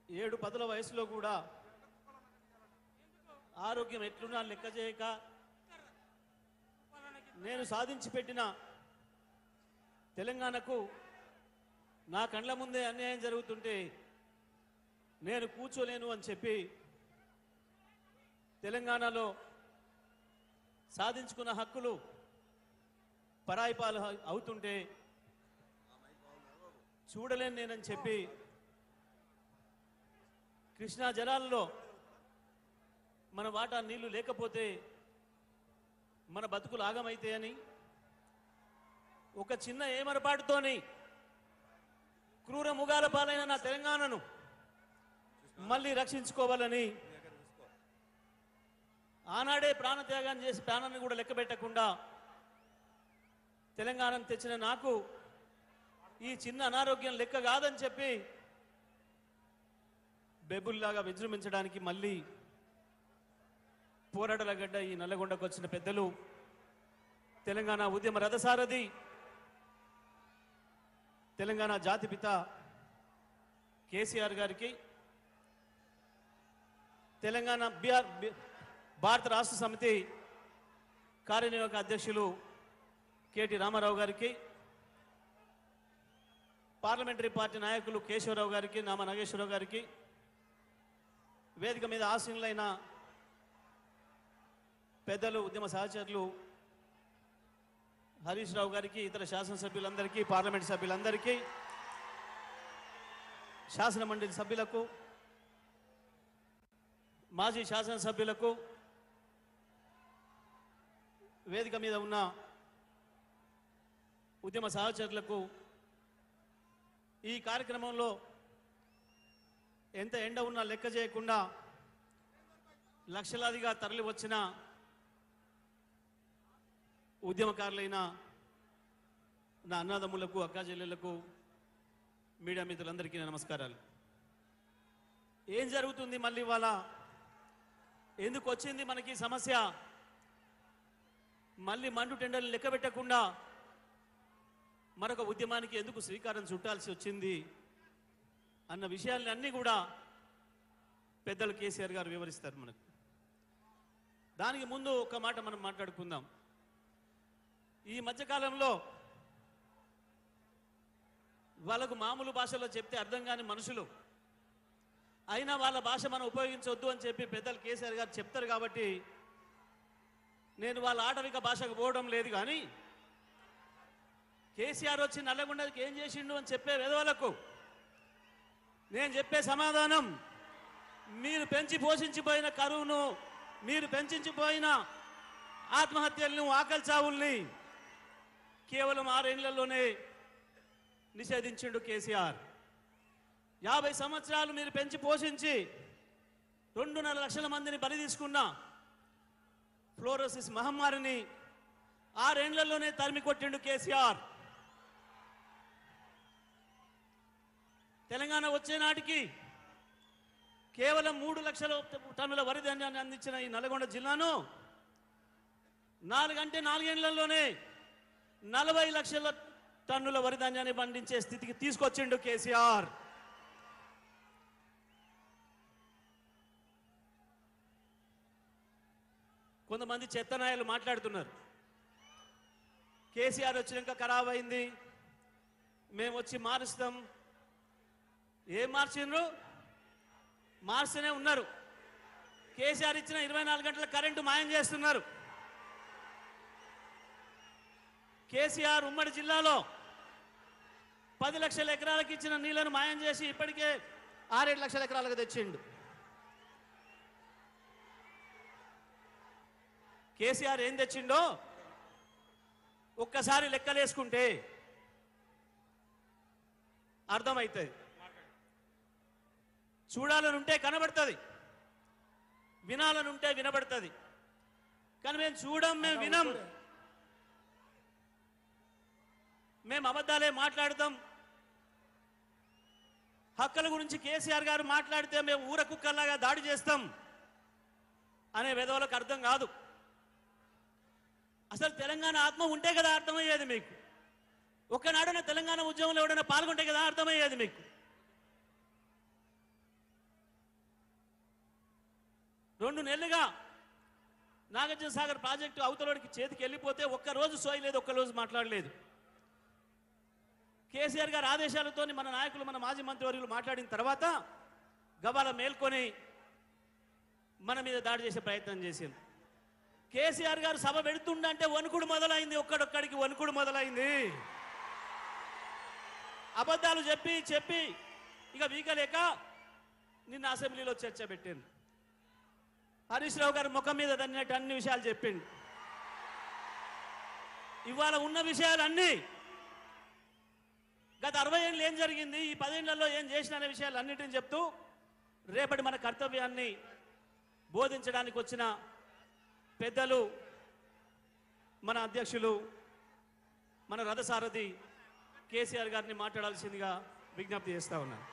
7-10 వయసులో కూడా ఆరోగ్యం ఎట్లున్నా లెక్క చేయక నేను సాధించి పెట్టిన తెలంగాణకు నా కండ్ల ముందే అన్యాయం జరుగుతుంటే నేను కూర్చోలేను అని చెప్పి తెలంగాణలో సాధించుకున్న హక్కులు పరాయి పాలు అవుతుంటే చూడలేను నేనని చెప్పి కృష్ణా జలాల్లో మన వాటా నీళ్లు లేకపోతే మన బతుకులు ఆగమైతాయని ఒక చిన్న ఏమరపాటుతోని క్రూర ముగాల పాలైన నా తెలంగాణను మళ్ళీ రక్షించుకోవాలని ఆనాడే ప్రాణత్యాగం చేసి ప్రాణాన్ని కూడా లెక్క పెట్టకుండా తెలంగాణను తెచ్చిన నాకు ఈ చిన్న అనారోగ్యం లెక్క కాదని చెప్పి బెబుల్లాగా విజృంభించడానికి మళ్ళీ పోరాటల గడ్డ ఈ నల్లగొండకు వచ్చిన పెద్దలు తెలంగాణ ఉద్యమ రథసారథి తెలంగాణ జాతిపిత కేసీఆర్ గారికి, తెలంగాణ భారత రాష్ట్ర సమితి కార్యనిర్వాహక అధ్యక్షులు కేటీ రామారావు గారికి, పార్లమెంటరీ పార్టీ నాయకులు కేశవరావు గారికి, నామ నాగేశ్వరరావు గారికి, వేదిక మీద ఆసీనులైన పెద్దలు ఉద్యమ సహచరులు హరీష్ రావు గారికి, ఇతర శాసనసభ్యులందరికీ, పార్లమెంట్ సభ్యులందరికీ, శాసన మండలి సభ్యులకు, మాజీ శాసనసభ్యులకు, వేదిక మీద ఉన్న ఉద్యమ సహచరులకు, ఈ కార్యక్రమంలో ఎంత ఎండ ఉన్నా లెక్క చేయకుండా లక్షలాదిగా తరలి వచ్చిన ఉద్యమకారులైన నా అన్నదమ్ములకు, అక్కాచెల్లెళ్లకు, మీడియా మిత్రులందరికీ నమస్కారాలు. ఏం జరుగుతుంది మళ్ళీ ఇవాళ? ఎందుకు వచ్చింది మనకి సమస్య? మళ్ళీ మండు టెండర్లు లెక్క పెట్టకుండా మరొక ఉద్యమానికి ఎందుకు శ్రీకారం చుట్టాల్సి వచ్చింది అన్న విషయాన్ని అన్నీ కూడా పెద్దలు కేసీఆర్ గారు వివరిస్తారు మనకు. దానికి ముందు ఒక మాట మనం మాట్లాడుకుందాం. ఈ మధ్యకాలంలో వాళ్ళకు మామూలు భాషలో చెప్తే అర్థం కాని మనుషులు అయినా వాళ్ళ భాష మనం ఉపయోగించవద్దు అని చెప్పి పెద్దలు కేసీఆర్ గారు చెప్తారు. కాబట్టి నేను వాళ్ళ ఆటవిక భాషకు పోవడం లేదు. కానీ కేసీఆర్ వచ్చి నల్లగొండకి ఏం చేసిండు అని చెప్పే విధవలకు నేను చెప్పే సమాధానం, మీరు పెంచి పోషించిపోయిన కరువును, మీరు పెంచిపోయిన ఆత్మహత్యలను, ఆకలి చావుల్ని కేవలం 6 ఏళ్లలోనే నిషేధించిండు కేసీఆర్. 50 సంవత్సరాలు మీరు పెంచి పోషించి 2.5 లక్షల మందిని బలి తీసుకున్న ఫ్లోరోసిస్ మహమ్మారిని 6 ఏళ్లలోనే తరిమి కొట్టిండు కేసీఆర్. తెలంగాణ వచ్చే నాటికి కేవలం 3 లక్షల టన్నుల వరి ధాన్యాన్ని అందించిన ఈ నల్గొండ జిల్లాను 4 ఏళ్లలోనే 40 లక్షల టన్నుల వరి ధాన్యాన్ని పండించే స్థితికి తీసుకొచ్చిండు కేసీఆర్. కొంతమంది చెత్తనాయలు మాట్లాడుతున్నారు, కేసీఆర్ వచ్చినాక ఖరాబ్ అయింది, మేము వచ్చి మారుస్తాం. ఏం మార్చిండ్రు? మార్స్తూనే ఉన్నారు. కేసీఆర్ ఇచ్చిన 24 గంటల కరెంటు మాయం చేస్తున్నారు. కేసీఆర్ ఉమ్మడి జిల్లాలో 10 లక్షల ఎకరాలకు ఇచ్చిన నీళ్లను మాయం చేసి ఇప్పటికే 6-7 లక్షల ఎకరాలకు తెచ్చిండు. కేసీఆర్ ఏం తెచ్చిండో ఒక్కసారి లెక్కలేసుకుంటే అర్థమవుతుంది. చూడాలనుంటే కనబడుతుంది, వినాలనుంటే వినబడుతుంది. కానీ మేము చూడం, మేము వినం, మేము అబద్ధాలే మాట్లాడతాం. హక్కుల గురించి కేసీఆర్ గారు మాట్లాడితే మేము ఊర కుక్కల్లాగా దాడి చేస్తాం అనే వెధవలకు అర్థం కాదు. అసలు తెలంగాణ ఆత్మ ఉంటే కదా అర్థమయ్యేది మీకు. ఒకనాడన తెలంగాణ ఉద్యమంలో ఎవడైనా పాల్గొంటే కదా అర్థమయ్యేది మీకు. 2 నెలలుగా నాగార్జున సాగర్ ప్రాజెక్టు అవతలోడికి చేతికి వెళ్ళిపోతే ఒక్కరోజు సోయలేదు, ఒక్కరోజు మాట్లాడలేదు. కేసీఆర్ గారి ఆదేశాలతో మన నాయకులు, మన మాజీ మంత్రివర్యులు మాట్లాడిన తర్వాత గబాల మేల్కొని మన మీద దాడి చేసే ప్రయత్నం చేసింది. కేసీఆర్ గారు సభ పెడుతుండంటే వణుకుడు మొదలైంది, ఒక్కడొక్కడికి వణుకుడు మొదలైంది. అబద్ధాలు చెప్పి చెప్పి ఇక వీగలేక నిన్న అసెంబ్లీలో చర్చ పెట్టింది. హరీష్ రావు గారు ముఖం మీద తన్నట్టు అన్ని విషయాలు చెప్పిండు. ఇవాళ ఉన్న విషయాలన్నీ గత 60 ఏళ్ళు ఏం జరిగింది, ఈ 10 ఏళ్లలో ఏం చేసిన అనే విషయాలు అన్నిటిని చెప్తూ రేపటి మన కర్తవ్యాన్ని బోధించడానికి వచ్చిన పెద్దలు, మన అధ్యక్షులు, మన రథసారథి కేసీఆర్ గారిని మాట్లాడాల్సిందిగా విజ్ఞప్తి చేస్తా ఉన్నాను.